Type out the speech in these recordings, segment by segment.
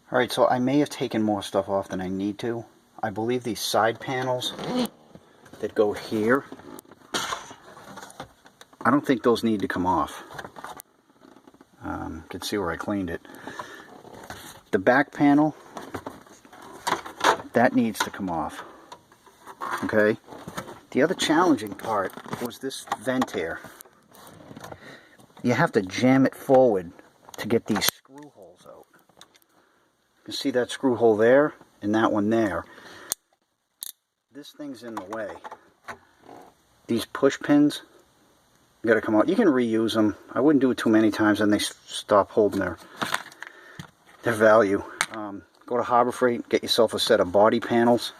Alright, so I may have taken more stuff off than I need to. I believe these side panels that go here, I don't think those need to come off. You can see where I cleaned it. The back panel, that needs to come off. Okay? The other challenging part was this vent here. You have to jam it forward to get these screw holes out. You see that screw hole there and that one there. This thing's in the way. These push pins got to come out. You can reuse them. I wouldn't do it too many times and they stop holding their value. Go to Harbor Freight, get yourself a set of body panels,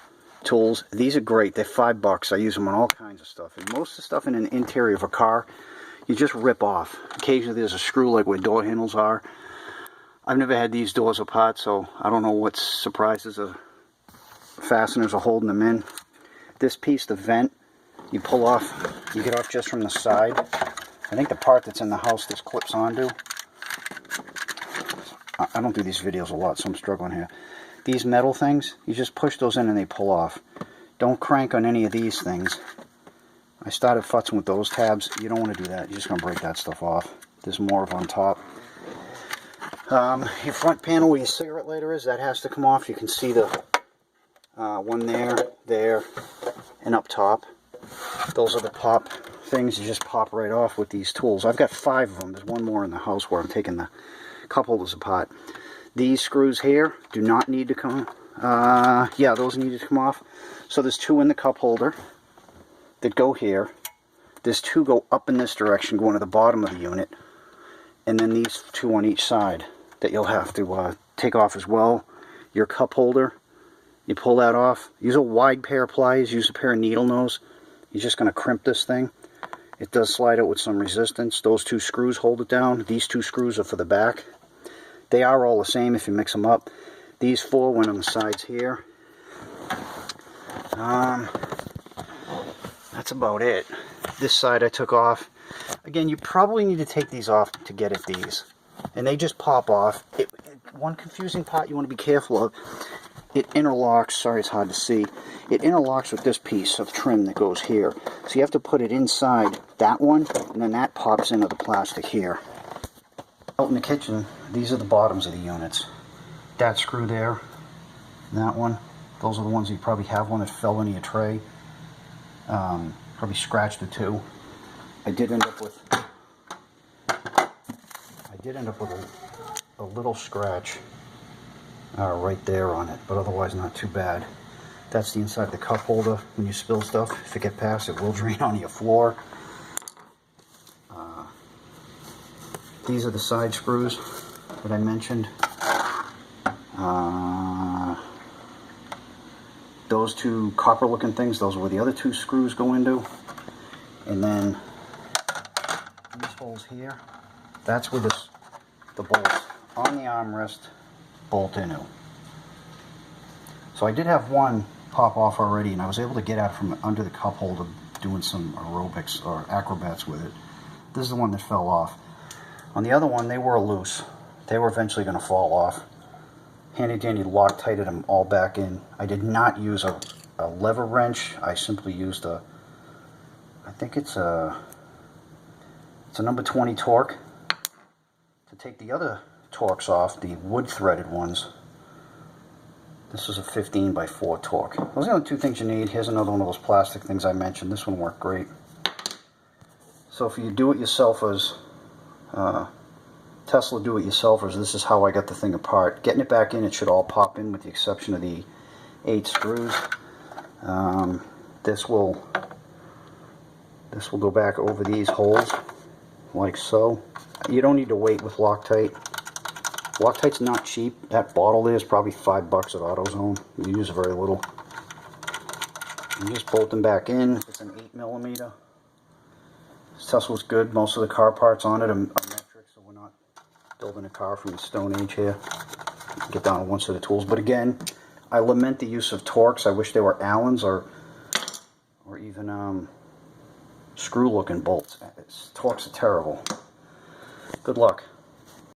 tools. These are great. They're $5. I use them on all kinds of stuff. And most of the stuff in an interior of a car, you just rip off. Occasionally there's a screw like where door handles are. I've never had these doors apart, so I don't know what surprises or fasteners are holding them in. This piece, the vent, you pull off, you get off just from the side. I think the part that's in the house this clips onto. I don't do these videos a lot, so I'm struggling here. These metal things, you just push those in and they pull off. Don't crank on any of these things. I started futzing with those tabs. You don't want to do that. You're just going to break that stuff off. There's more of on top. Your front panel where your cigarette lighter is, that has to come off. You can see the one there, and up top. Those are the pop things. You just pop right off with these tools. I've got 5 of them. There's one more in the house where I'm taking the cup holders apart. These screws here do not need to come. Yeah, those need to come off. So there's 2 in the cup holder that go here. There's 2 go up in this direction, going to the bottom of the unit. And then these 2 on each side that you'll have to take off as well. Your cup holder, you pull that off. Use a wide pair of pliers, use a pair of needle nose. You're just going to crimp this thing. It does slide out with some resistance. Those 2 screws hold it down. These 2 screws are for the back. They are all the same if you mix them up. These 4 went on the sides here. That's about it. This side I took off. Again, you probably need to take these off to get at these. And they just pop off. One confusing part you want to be careful of, it interlocks, sorry it's hard to see, it interlocks with this piece of trim that goes here. So you have to put it inside that one, and then that pops into the plastic here. Out in the kitchen, these are the bottoms of the units. That screw there, that one, those are the ones you probably have one that fell into your tray. Probably scratched it too. I did end up with a little scratch right there on it, but otherwise not too bad. That's the inside of the cup holder. When you spill stuff, if it gets past, it will drain onto your floor. These are the side screws that I mentioned. Those 2 copper looking things, those are where the other 2 screws go into. And then these holes here, that's where the bolts on the armrest bolt into. So I did have one pop off already, and I was able to get out from under the cup holder doing some aerobics or acrobats with it. This is the one that fell off. On the other one, they were loose. They were eventually going to fall off. Handy dandy Loctited them all back in. I did not use a lever wrench. I simply used I think it's a number 20 torque. To take the other torques off, the wood threaded ones, this is a 15 by 4 torque. Those are the only 2 things you need. Here's another one of those plastic things I mentioned. This one worked great. So for you do-it-yourselfers, Tesla do-it-yourselfers, this is how I got the thing apart. Getting it back in, it should all pop in with the exception of the 8 screws. This will go back over these holes like so. You don't need to wait with Loctite. Loctite's not cheap. That bottle there is probably $5 at AutoZone. You use very little. You just bolt them back in. It's an 8mm. Tesla's good. Most of the car parts on it are metric, so we're not building a car from the Stone Age here. Get down to one set of tools. But again, I lament the use of Torx. I wish they were Allens or even screw-looking bolts. Torx are terrible. Good luck.